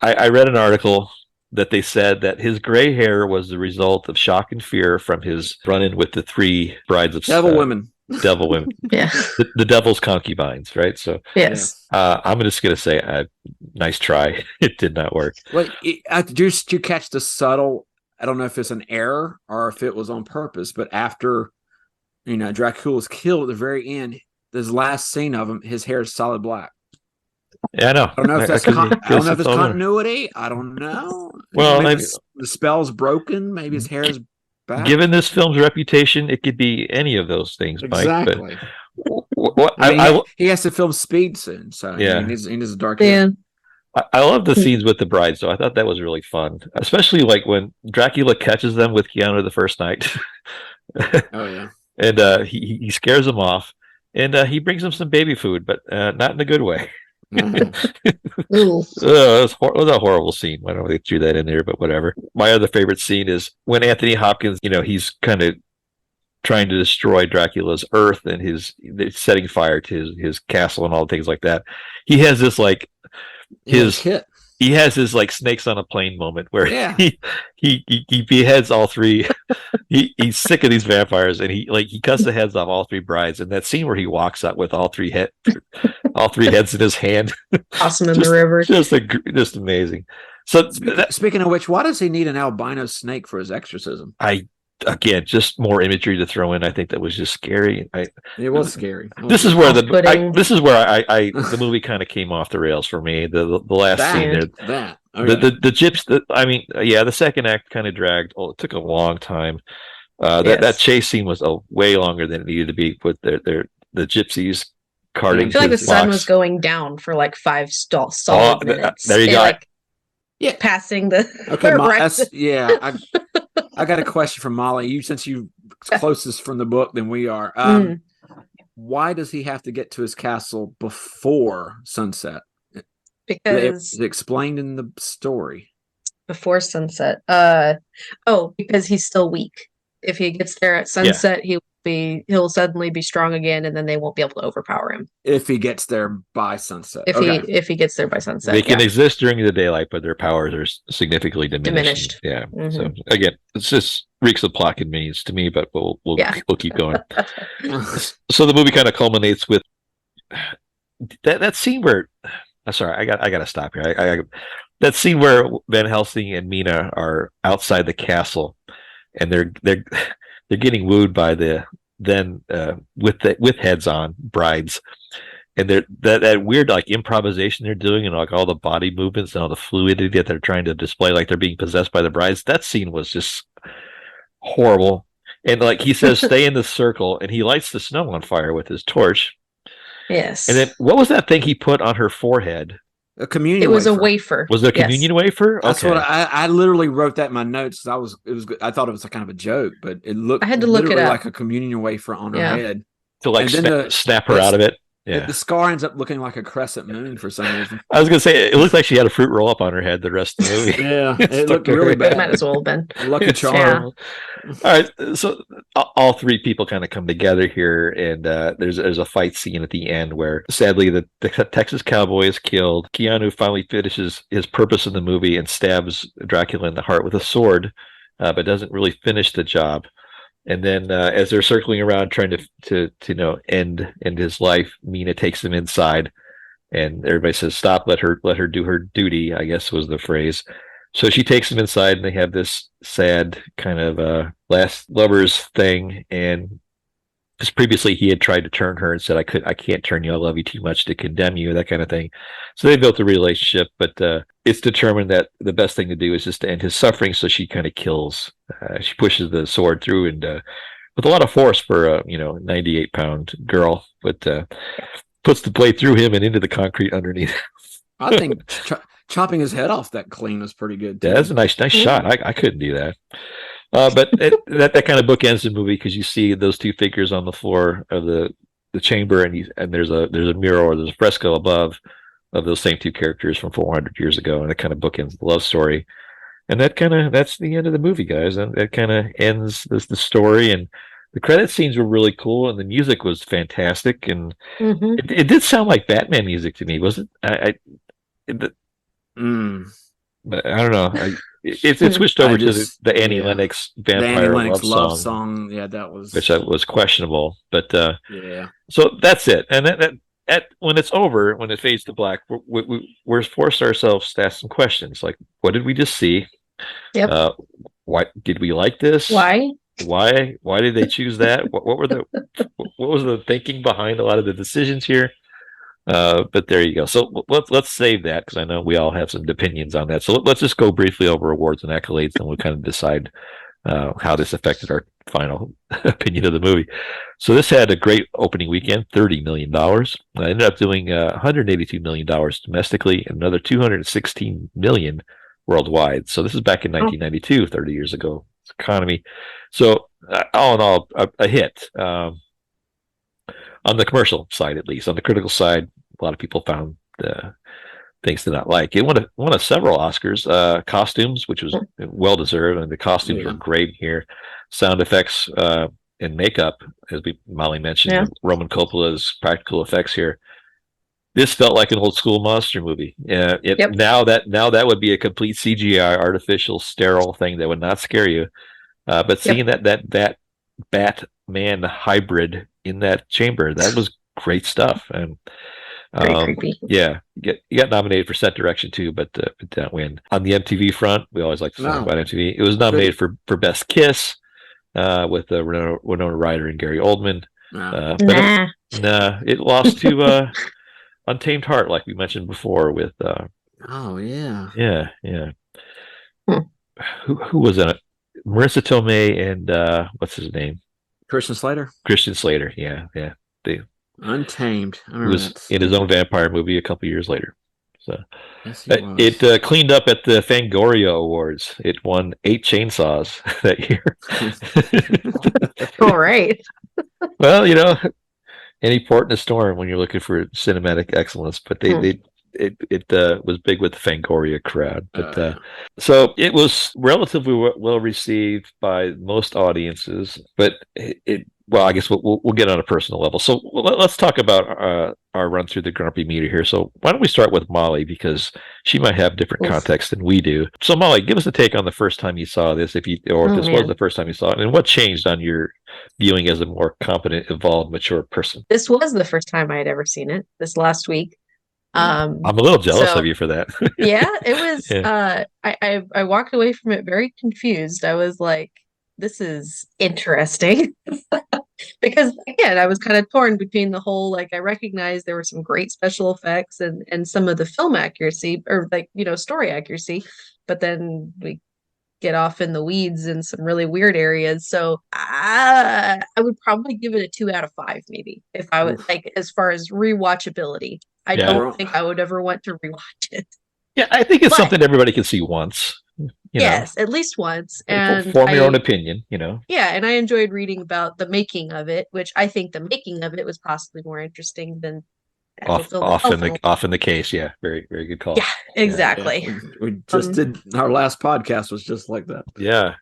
I read an article that they said that his gray hair was the result of shock and fear from his run-in with the three brides of devil women. Devil women. Yeah. The devil's concubines, right? So yes. I'm just going to say, nice try. It did not work. Well, did you catch the subtle, I don't know if it's an error or if it was on purpose, but after, Dracula's killed at the very end, this last scene of him, his hair is solid black. Yeah, I know. I don't know if that's continuity. I don't know. Well, the spell's broken. Maybe his hair is back. Given this film's reputation, it could be any of those things, Mike. Exactly. But he has to film Speed soon, so yeah, he needs a dark hair. I love the scenes with the brides, though. I thought that was really fun, especially like when Dracula catches them with Keanu the first night. Oh yeah, and he scares them off, and he brings them some baby food, but not in a good way. It was a horrible scene. I don't know if they threw that in there, but whatever. My other favorite scene is when Anthony Hopkins, he's kind of trying to destroy Dracula's earth and setting fire to his castle and all things like that. He has this like he has his like snakes on a plane moment where he beheads all three. He's sick of these vampires, and he cuts the heads off all three brides. And that scene where he walks out with all three heads in his hand, awesome in the river, just amazing. So speaking of which, why does he need an albino snake for his exorcism? Again, just more imagery to throw in. I think that was just scary. It was scary. This is where the movie kind of came off the rails for me. The last scene there, the gyps. The second act kind of dragged. Oh, it took a long time. That chase scene was way longer than it needed to be. With the gypsies carting. I feel like the sun was going down for like 5 solid minutes. There you go. Passing the I got a question from Molly. Since you closest from the book than we are. Why does he have to get to his castle before sunset? Because it's explained in the story. Before sunset. Because he's still weak. If he gets there at sunset, he'll suddenly be strong again, and then they won't be able to overpower him. If he gets there by sunset. If he gets there by sunset. They can exist during the daylight, but their powers are significantly diminished. Yeah. Mm-hmm. So again, it's just reeks of plot convenience to me, but we'll keep going. So the movie kind of culminates with that scene where, I'm sorry, I gotta stop here. That scene where Van Helsing and Mina are outside the castle, and they're getting wooed by the then with heads on brides, and they're that weird like improvisation they're doing, and like all the body movements and all the fluidity that they're trying to display, like they're being possessed by the brides. That scene was just horrible. And like he says, stay in the circle, and he lights the snow on fire with his torch. Yes. And then what was that thing he put on her forehead? A communion. It was wafer. a wafer. Was it a communion wafer? That's what I literally wrote that in my notes. I thought it was a kind of a joke, but it looked. I had to look it up. Like a communion wafer on her head to like snap her out of it. Yeah, the scar ends up looking like a crescent moon for some reason. I was gonna say it looked like she had a fruit roll up on her head the rest of the movie. Yeah, it looked really bad. Might as well have been. Lucky Charm. Yeah. All right, so all three people kind of come together here, and there's a fight scene at the end where sadly the Texas cowboy is killed. Keanu finally finishes his purpose in the movie and stabs Dracula in the heart with a sword, but doesn't really finish the job. And then as they're circling around trying to end his life, Mina takes him inside, and everybody says, "Stop! Let her do her duty," I guess was the phrase. So she takes him inside, and they have this sad kind of last lovers thing. And because previously he had tried to turn her and said, I can't turn you. I love you too much to condemn you," that kind of thing. So they built a relationship, but it's determined that the best thing to do is just to end his suffering. So she kind of kills. She pushes the sword through, and with a lot of force for a 98-pound girl, but puts the blade through him and into the concrete underneath. I think chopping his head off that clean was pretty good too. Yeah, that's a nice shot. I couldn't do that. But that kind of bookends the movie, because you see those two figures on the floor of the chamber, and there's a mural or there's a fresco above of those same two characters from 400 years ago, and it kind of bookends the love story. And that's the end of the movie, guys. And that kind of ends the story. And the credit scenes were really cool, and the music was fantastic. And it did sound like Batman music to me, was it? But I don't know. It switched over to the Annie Lennox vampire love song. Yeah, that was was questionable. But yeah. So that's it. And that when it's over, when it fades to black, we're forced ourselves to ask some questions, like, what did we just see? Yep. Why did we like this? Why did they choose that? What was the thinking behind a lot of the decisions here? But there you go. So let's save that, because I know we all have some opinions on that. So let's just go briefly over awards and accolades, and we'll kind of decide how this affected our final opinion of the movie. So this had a great opening weekend, $30 million. Ended up doing $182 million domestically, and another $216 million worldwide. So this is back in 1992, 30 years ago. It's economy. So all in all, a hit. On the commercial side, at least. On the critical side, a lot of people found things to not like. It won several Oscars. Costumes, which was well deserved, and the costumes were great here. Sound effects and makeup, as Molly mentioned, Roman Coppola's practical effects here. This felt like an old school monster movie. Now that would be a complete CGI, artificial, sterile thing that would not scare you. But seeing that Batman hybrid in that chamber, that was great stuff. And very creepy. Yeah, you got nominated for set direction too, but didn't win. On the MTV front, we always like to talk about MTV. It was nominated for Best Kiss with Winona Ryder and Gary Oldman. It lost to Untamed Heart, like we mentioned before. With who was in it? Marissa Tomei and what's his name? Christian Slater. Yeah. Untamed. He was in his own vampire movie a couple years later. So yes, it cleaned up at the Fangoria Awards. It won 8 chainsaws that year. All right. Well, any port in a storm when you're looking for cinematic excellence. But they it was big with the Fangoria crowd. But Yeah. so it was relatively well received by most audiences. But well, I guess we'll get on a personal level. So let's talk about our run through the grumpy meter here. So why don't we start with Molly, because she might have different context than we do. So Molly, give us a take on the first time you saw this, if this was the first time you saw it, and what changed on your viewing as a more competent, evolved, mature person. This was the first time I had ever seen it this last week. I'm a little jealous of you for that. Yeah, it was. Yeah. I walked away from it very confused. I was like, "This is interesting," because again, I was kind of torn between the whole, like, I recognized there were some great special effects and some of the film accuracy, or like, story accuracy, but then we get off in the weeds in some really weird areas. So I would probably give it a 2 out of 5, maybe, if I would, like, as far as rewatchability. I don't think I would ever want to rewatch it. Yeah, I think it's something everybody can see once. Yes, at least once. And form your own opinion, Yeah, and I enjoyed reading about the making of it, which I think the making of it was possibly more interesting than often the case. Yeah, very, very good call. Yeah, exactly. Yeah. We just did, our last podcast was just like that. Yeah.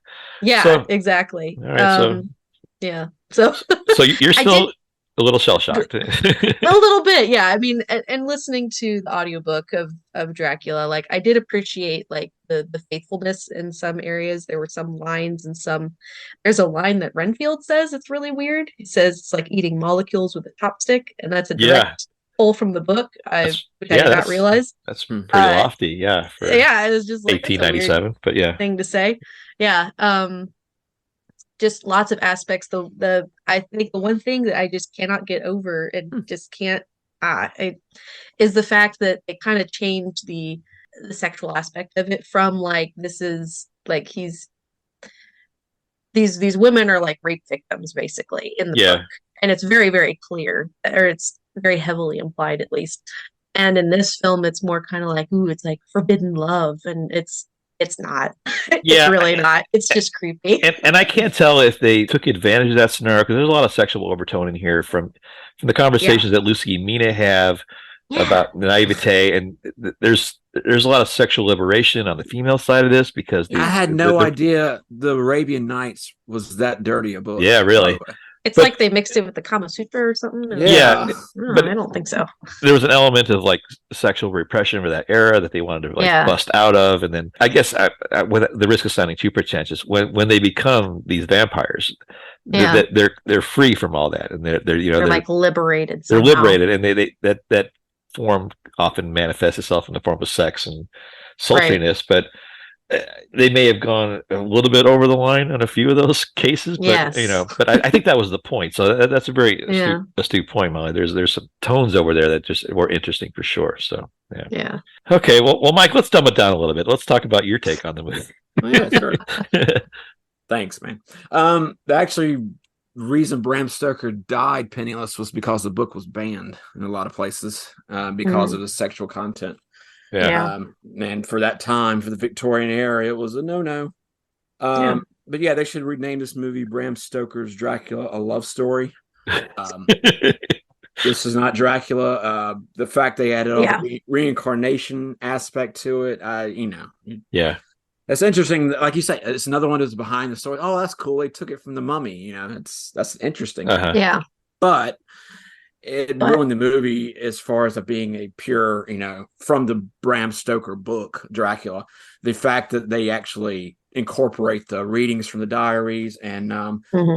Yeah, so, exactly. All right, yeah. So you're still a little shell-shocked. A little bit, yeah. I mean, and listening to the audiobook of Dracula, like, I did appreciate, like, the faithfulness in some areas. There were some lines and there's a line that Renfield says, it's really weird. He says it's like eating molecules with a chopstick, and that's a direct pull from the book, which I did not realize. That's pretty lofty, yeah. It was just like 1897, but yeah. Thing to say. Yeah. Just lots of aspects. I think the one thing that I just cannot get over and just can't is the fact that it kind of changed the sexual aspect of it from, like, this is like these women are like rape victims basically in the book, and it's very, very clear, or it's very heavily implied at least. And in this film, it's more kind of like, ooh, it's like forbidden love, and it's not. It's really not. It's just creepy. And I can't tell if they took advantage of that scenario, because there's a lot of sexual overtone in here from the conversations that Lucy and Mina have about naivete, and there's a lot of sexual liberation on the female side of this, because I had no idea the Arabian Nights was that dirty a book. Yeah, really. It's like they mixed it with the Kama Sutra or something. But I don't think so. There was an element of, like, sexual repression for that era that they wanted to bust out of, and then I guess with the risk of sounding too pretentious, when they become these vampires, they're free from all that, and they're like liberated. Somehow. They're liberated, and they that form often manifests itself in the form of sex and sultriness, but. They may have gone a little bit over the line on a few of those cases, but but I think that was the point. So that's a very astute point, Molly. There's some tones over there that just were interesting for sure. So yeah. Okay, well, Mike, let's dumb it down a little bit. Let's talk about your take on the movie. Yeah, sure. Thanks, man. The reason Bram Stoker died penniless was because the book was banned in a lot of places because of the sexual content. And for that time, for the Victorian era, it was a no-no. But they should rename this movie Bram Stoker's Dracula: A Love Story. This is not Dracula. The fact they added the reincarnation aspect to it, that's interesting. Like you say, it's another one that's behind the story. Oh, that's cool. They took it from the Mummy. That's interesting. But it ruined the movie as far as it being a pure, from the Bram Stoker book, Dracula. The fact that they actually incorporate the readings from the diaries, and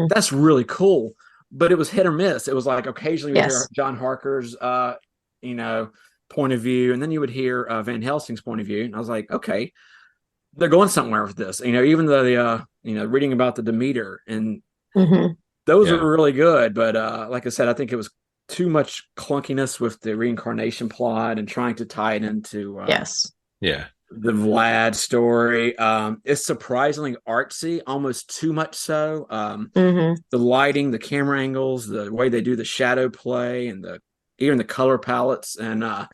that's really cool. But it was hit or miss. It was like occasionally you hear John Harker's, point of view, and then you would hear Van Helsing's point of view. And I was like, okay, they're going somewhere with this. Even though reading about the Demeter, and those are really good. But like I said, I think it was too much clunkiness with the reincarnation plot and trying to tie it into the Vlad story. It's surprisingly artsy, almost too much so. The lighting, the camera angles, the way they do the shadow play, and even the color palettes. And a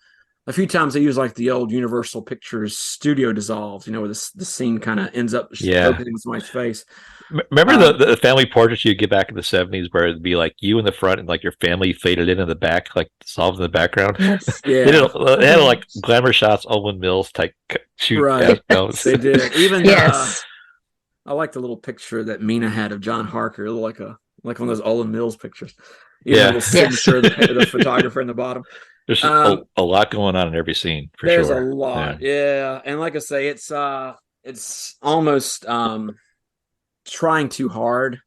few times they use like the old Universal Pictures studio dissolves, where the scene kind of ends up opening somebody's face. Remember the family portraits you get back in the 70s where it'd be like you in the front and like your family faded in the back, like solved in the background? Yes. Yeah. They had like glamour shots, Owen Mills type shoot. Right. Films. They did. Even Yes. I like the little picture that Mina had of John Harker, like one of those Owen Mills pictures. Even Yeah. a little signature of the photographer in the bottom. There's a lot going on in every scene for There's sure. a lot, yeah. And like I say, it's almost trying too hard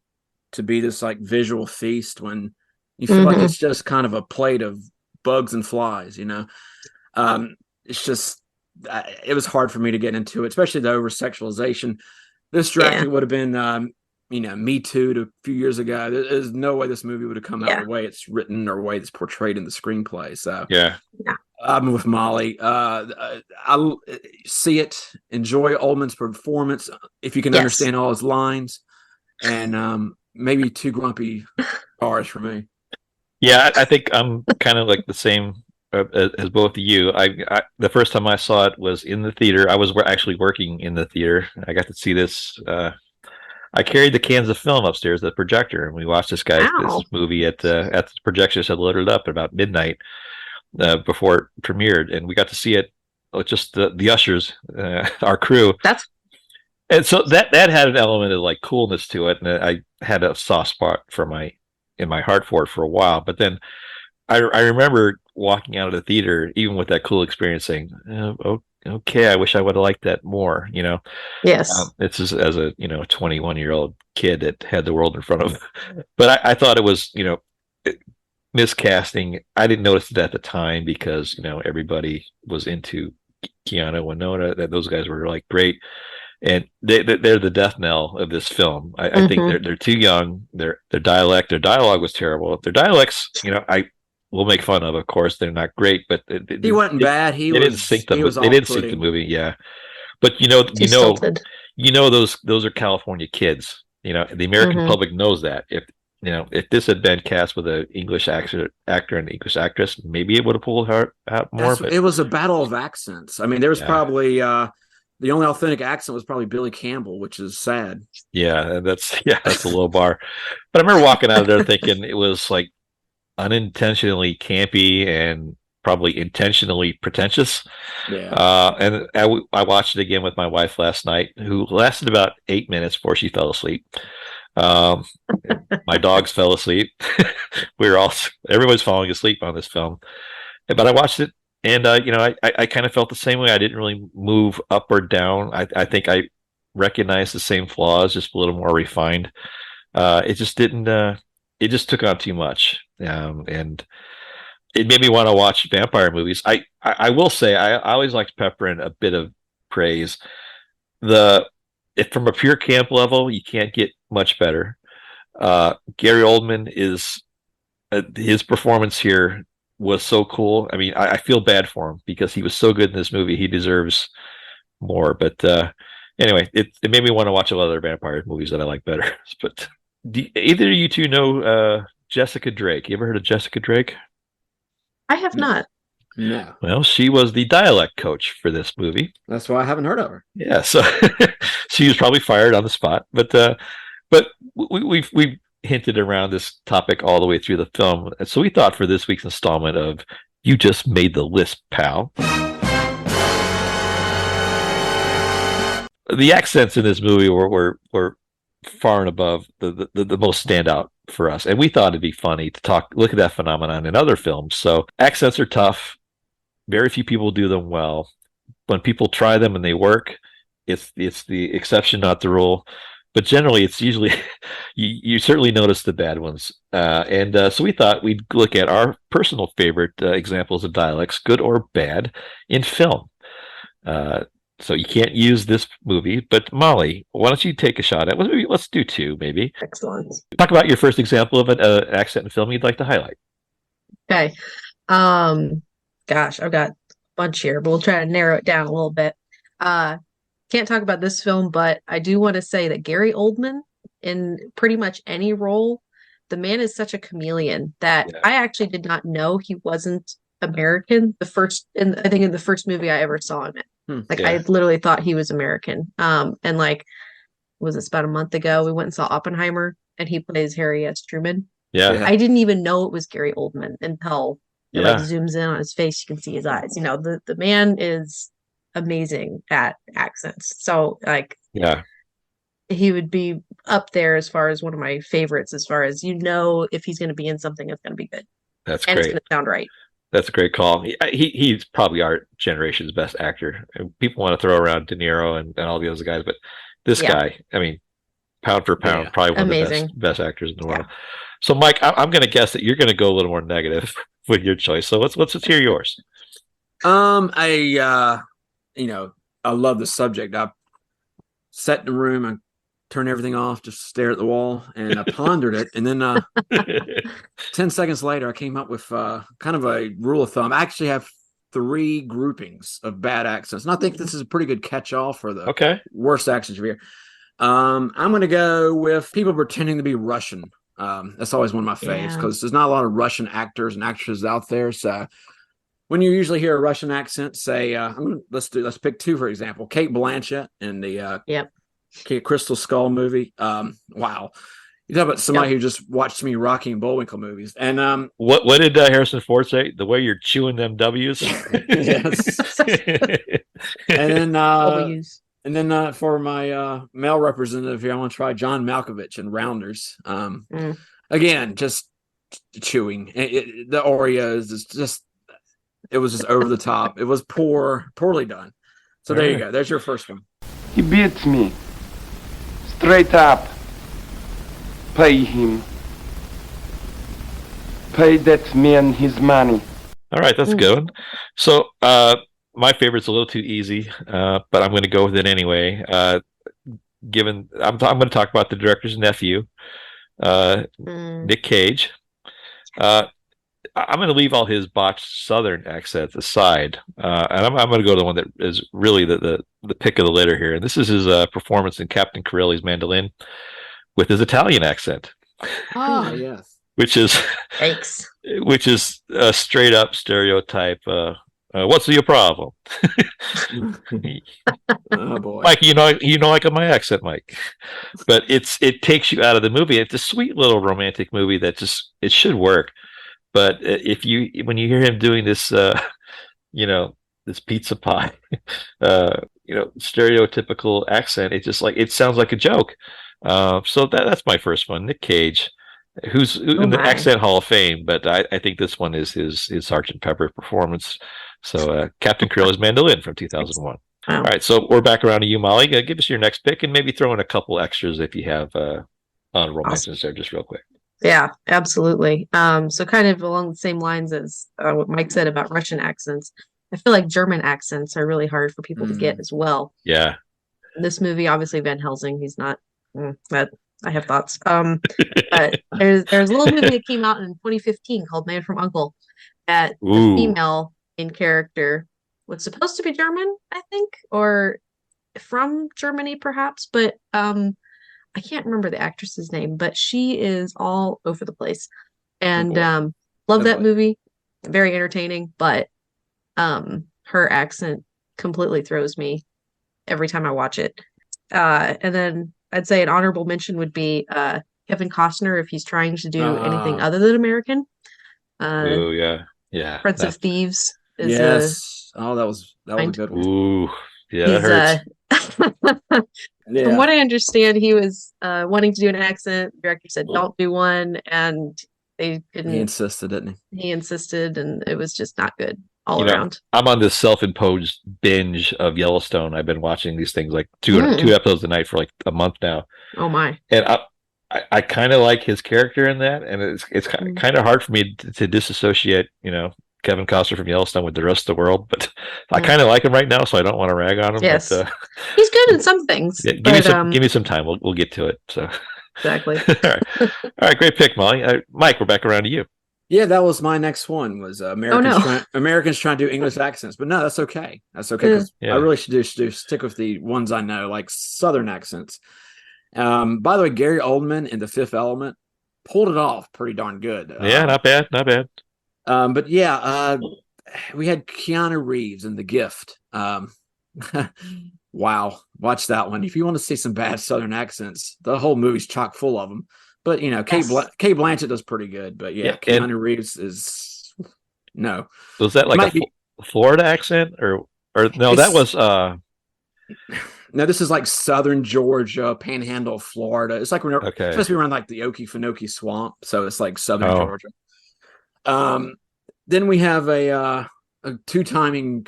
to be this like visual feast when you feel like it's just kind of a plate of bugs and flies, you know. It's just it was hard for me to get into it, especially the over sexualization. This Dracula would have been Me Too to a few years ago. There's no way this movie would have come out the way it's written or the way it's portrayed in the screenplay. So I'm with Molly. I'll see it, enjoy Oldman's performance if you can understand all his lines, and maybe 2 grumpy bars for me. Yeah, I think I'm kind of like the same as both of you. I the first time I saw it was in the theater. I was actually working in the theater. I got to see this. I carried the cans of film upstairs, the projector, and we watched this movie at the projection. Had loaded up at about midnight before it premiered, and we got to see it with just the ushers, our crew. And so that had an element of like coolness to it, and I had a soft spot in my heart for it for a while. But then I remember walking out of the theater, even with that cool experience, saying, okay, I wish I would have liked that more, you know. Yes. It's just as a 21-year-old kid that had the world in front of him. But I thought it was miscasting. I didn't notice it at the time because everybody was into Keanu and Winona, that those guys were like great, and they're the death knell of this film. I think they're too young. Their dialogue was terrible. Their dialects, I will make fun of course. They're not great, but he wasn't bad. They didn't sync the movie. Yeah, but those are California kids. The American public knows that. If this had been cast with an English actor and English actress, maybe it would have pulled her out more. But it was a battle of accents. I mean, there was probably the only authentic accent was probably Billy Campbell, which is sad. Yeah, that's a low bar. But I remember walking out of there thinking it was like unintentionally campy and probably intentionally pretentious. Yeah. And I watched it again with my wife last night, who lasted about 8 minutes before she fell asleep. My dogs fell asleep. Everyone's falling asleep on this film. But I watched it, and I kind of felt the same way. I didn't really move up or down. I think I recognized the same flaws, just a little more refined. It just didn't. It just took on too much, and it made me want to watch vampire movies. I will say I always like to pepper in a bit of praise. If from a pure camp level, you can't get much better. Gary Oldman his performance here was so cool. I mean, I feel bad for him because he was so good in this movie. He deserves more. But anyway, it made me want to watch a lot of other vampire movies that I like better. But either of you two know Jessica Drake? You ever heard of Jessica Drake? I have not. No. Well, she was the dialect coach for this movie. That's why I haven't heard of her. Yeah, so she was probably fired on the spot. But we've hinted around this topic all the way through the film. And so we thought for this week's installment of You Just Made the List, Pal. The accents in this movie were far and above the most standout for us. And we thought it'd be funny to look at that phenomenon in other films. So accents are tough. Very few people do them well. When people try them and they work, it's the exception, not the rule. But generally, it's usually you certainly notice the bad ones. So we thought we'd look at our personal favorite examples of dialects, good or bad, in film. So you can't use this movie, but Molly, why don't you take a shot at it? Let's do 2, maybe. Excellent. Talk about your first example of an accent in film you'd like to highlight. Okay. Gosh, I've got a bunch here, but we'll try to narrow it down a little bit. Can't talk about this film, but I do want to say that Gary Oldman, in pretty much any role, the man is such a chameleon that I actually did not know he wasn't American. I think in the first movie I ever saw him in. I literally thought he was American. And like was this about a month ago? We went and saw Oppenheimer, and he plays Harry S. Truman. Yeah. I didn't even know it was Gary Oldman until it like Yeah. zooms in on his face. You can see his eyes. You know, the man is amazing at accents. So like, Yeah. he would be up there as far as one of my favorites, as far as, you know, if he's going to be in something, it's going to be good. That's And it's great. going to sound right. That's a great call. He's probably our generation's best actor. People want to throw around De Niro and all the other guys, but this guy, I mean, pound for pound, probably one Amazing. of the best actors in the world. So, Mike, I'm going to guess that you're going to go a little more negative with your choice. So let's hear yours. I love the subject. I sat in the room and turned everything off, just stare at the wall, and I pondered it. And then 10 seconds later, I came up with kind of a rule of thumb. I actually have 3 groupings of bad accents, and I think this is a pretty good catch-all for the worst accents you hear. I'm going to go with people pretending to be Russian. That's always one of my faves because there's not a lot of Russian actors and actresses out there. So when you usually hear a Russian accent, say, let's pick 2 for example. Kate Blanchett in the Crystal Skull movie. Wow. You talk about somebody who just watched me Rocky and Bullwinkle movies. And what did Harrison Ford say? The way you're chewing them W's. Yes. And then for my male representative here, I want to try John Malkovich in Rounders. Again, just chewing. The Oreos is just, it was just over the top. It was poorly done. So there you go. There's your first one. He beats me. Straight up. Pay him. Pay that man his money. All right, that's a good one. So my favorite's a little too easy, but I'm going to go with it anyway. Given I'm going to talk about the director's nephew, Nick Cage. I'm going to leave all his botched Southern accents aside, and I'm going to go to the one that is really the pick of the litter here. And this is his performance in Captain Corelli's Mandolin with his Italian accent. Oh, yes. Which is a straight up stereotype. What's your problem? Oh boy, Mike, you know, like my accent, Mike. But it takes you out of the movie. It's a sweet little romantic movie that just it should work. But when you hear him doing this, this pizza pie, stereotypical accent, it just it sounds like a joke. So that's my first one, Nick Cage, who's in the Accent Hall of Fame. But I think this one is his Sergeant Pepper performance. So Captain Corelli's Mandolin from 2001. All right, so we're back around to you, Molly. Give us your next pick, and maybe throw in a couple extras if you have honorable mentions there, just real quick. Yeah, absolutely. So kind of along the same lines as what Mike said about Russian accents, I feel like German accents are really hard for people to get as well. Yeah. This movie, obviously, Van Helsing, he's not. But I have thoughts. But there's a little movie that came out in 2015 called Man from U.N.C.L.E. That the female in character was supposed to be German, I think, or from Germany, perhaps, but I can't remember the actress's name, but she is all over the place. And love that movie. Very entertaining, but her accent completely throws me every time I watch it. And then I'd say an honorable mention would be Kevin Costner if he's trying to do anything other than American. Oh yeah. Prince of Thieves is that was a good one. Ooh, yeah, that hurts. From what I understand, he was wanting to do an accent. The director said, "Don't do one," and they didn't. He insisted, didn't he? He insisted, and it was just not good all around. I'm on this self-imposed binge of Yellowstone. I've been watching these things like two episodes a night for like a month now. Oh my! And I kind of like his character in that, and it's kind of hard for me to disassociate, Kevin Costner from Yellowstone with the rest of the world. But I kind of like him right now, so I don't want to rag on him. Yes, but, he's good in some things. Yeah, give me some time. We'll get to it. So exactly. All right, great pick, Molly. Mike, we're back around to you. Yeah, that was my next one. Was Americans trying to do English accents, but no, that's okay. That's okay because I really should stick with the ones I know, like Southern accents. By the way, Gary Oldman in The Fifth Element pulled it off pretty darn good. Yeah, not bad. But yeah, we had Keanu Reeves in The Gift. Wow, watch that one if you want to see some bad Southern accents. The whole movie's chock full of them. But you know, Kate Blanchett does pretty good. But yeah, Keanu Reeves is no. Was that like a Florida accent or no? That was no. This is like Southern Georgia, Panhandle, Florida. It's like it's supposed to be around like the Okefenokee Swamp, so it's like Southern Georgia. Then we have a two-timing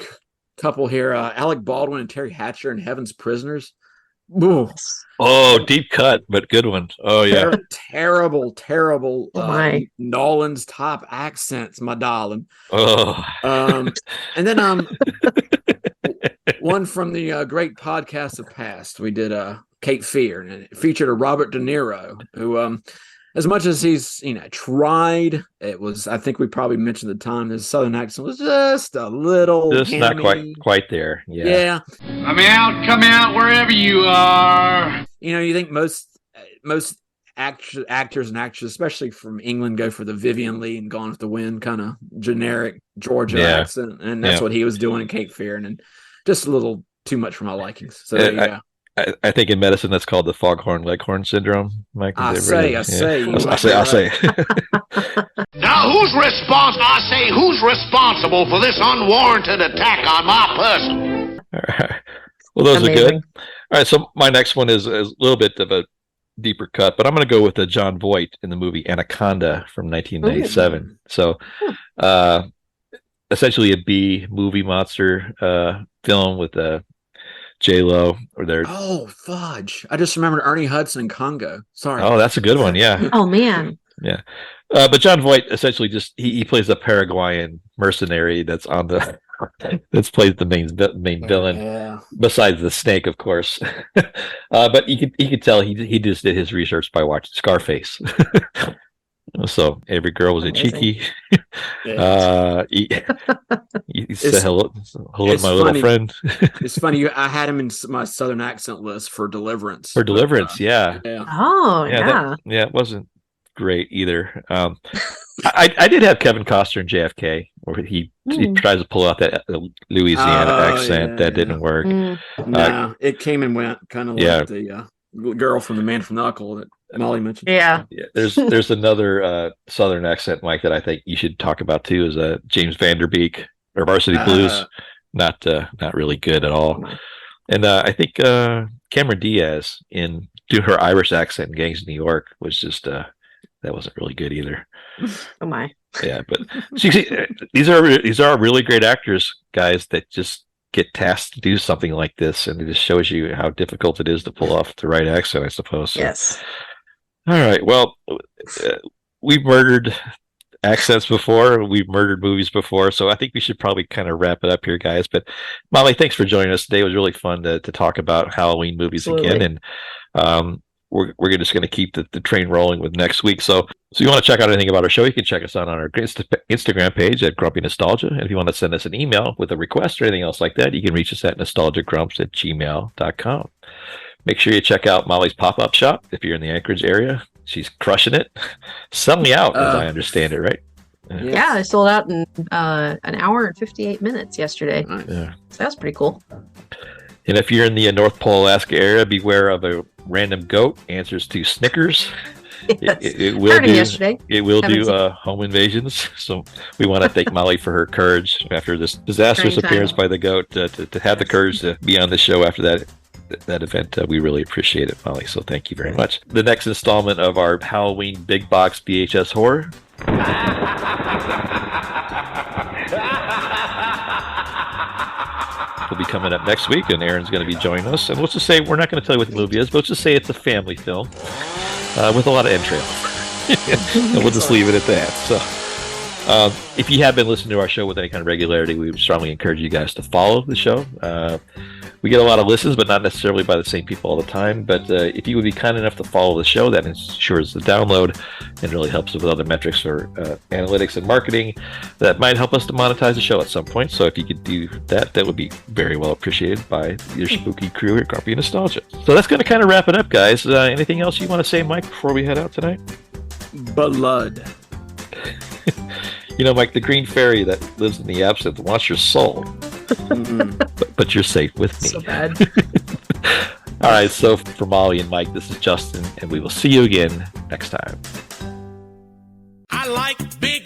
couple here, Alec Baldwin and Terry Hatcher in Heaven's Prisoners. Ooh. Oh, deep cut, but good one. Oh yeah, terrible. Nolan's top accents, my darling. Oh, and then one from the great podcast of past. We did Cape Fear, and it featured a Robert De Niro, who as much as he's tried, it was, I think we probably mentioned at the time, his Southern accent was just a little not quite there. Yeah. Come out wherever you are. You think most actors and actresses, especially from England, go for the Vivian Leigh and Gone with the Wind kind of generic Georgia accent, and that's what he was doing in Cape Fear, and just a little too much for my likings. So there you go. I think in medicine that's called the foghorn leghorn syndrome, Mike. I say. I'll say. Now, who's responsible for this unwarranted attack on my person? All right. Well, those are good. All right, so my next one is a little bit of a deeper cut, but I'm going to go with the John Voight in the movie Anaconda from 1997. Ooh. So, essentially a B movie monster film with J-Lo or their. Oh, fudge! I just remembered Ernie Hudson in Congo. Sorry. Oh, that's a good one. Yeah. Oh man. Yeah, but John Voight essentially just he plays a Paraguayan mercenary that's on the that's plays the main villain besides the snake, of course. But you could tell he just did his research by watching Scarface. So every girl was a cheeky. He said hello to my little friend. It's funny. I had him in my Southern accent list for Deliverance. Yeah. Oh, yeah. It wasn't great either. I did have Kevin Costner in JFK, where he tries to pull out that Louisiana accent that didn't work. No, it came and went, kind of like the girl from The Man from the Uncle that Molly mentioned. Yeah. There's another Southern accent, Mike, that I think you should talk about too. Is James Vanderbeek or Varsity Blues? Not really good at all. And I think Cameron Diaz in doing her Irish accent in Gangs of New York was just that wasn't really good either. Oh my. Yeah, but these are really great actors, guys, that just get tasked to do something like this, and it just shows you how difficult it is to pull off the right accent, I suppose. So. Yes. All right. Well, we've murdered accents before. We've murdered movies before. So I think we should probably kind of wrap it up here, guys. But Molly, thanks for joining us today. It was really fun to talk about Halloween movies again. And we're just going to keep the train rolling with next week. So you want to check out anything about our show, you can check us out on our Instagram page at Grumpy Nostalgia. And if you want to send us an email with a request or anything else like that, you can reach us at nostalgiagrumps@gmail.com. Make sure you check out Molly's pop-up shop if you're in the Anchorage area. She's crushing it. Selling out, as I understand it, right? Yeah, I sold out in an hour and 58 minutes yesterday. Yeah. So that's pretty cool. And if you're in the North Pole, Alaska area, beware of a random goat. Answers to Snickers. Yes. It will do. Yesterday. It will do home invasions. So we want to thank Molly for her courage after this disastrous appearance by the goat. To have the courage to be on the show after that event, we really appreciate it, Molly. So thank you very much. The next installment of our Halloween big box VHS horror. Will be coming up next week, and Aaron's going to be joining us. And let's just say, we're not going to tell you what the movie is, but let's just say it's a family film with a lot of entrails. And we'll just leave it at that. So if you have been listening to our show with any kind of regularity, we would strongly encourage you guys to follow the show. We get a lot of listens, but not necessarily by the same people all the time. But if you would be kind enough to follow the show, that ensures the download and really helps with other metrics for analytics and marketing. That might help us to monetize the show at some point. So if you could do that, that would be very well appreciated by your spooky crew at Grumpy Nostalgia. So that's going to kind of wrap it up, guys. Anything else you want to say, Mike, before we head out tonight? Blood. You know, Mike, the green fairy that lives in the absinthe wants your soul. but you're safe with me. So bad. All right, so for Molly and Mike, this is Justin, and we will see you again next time. I like big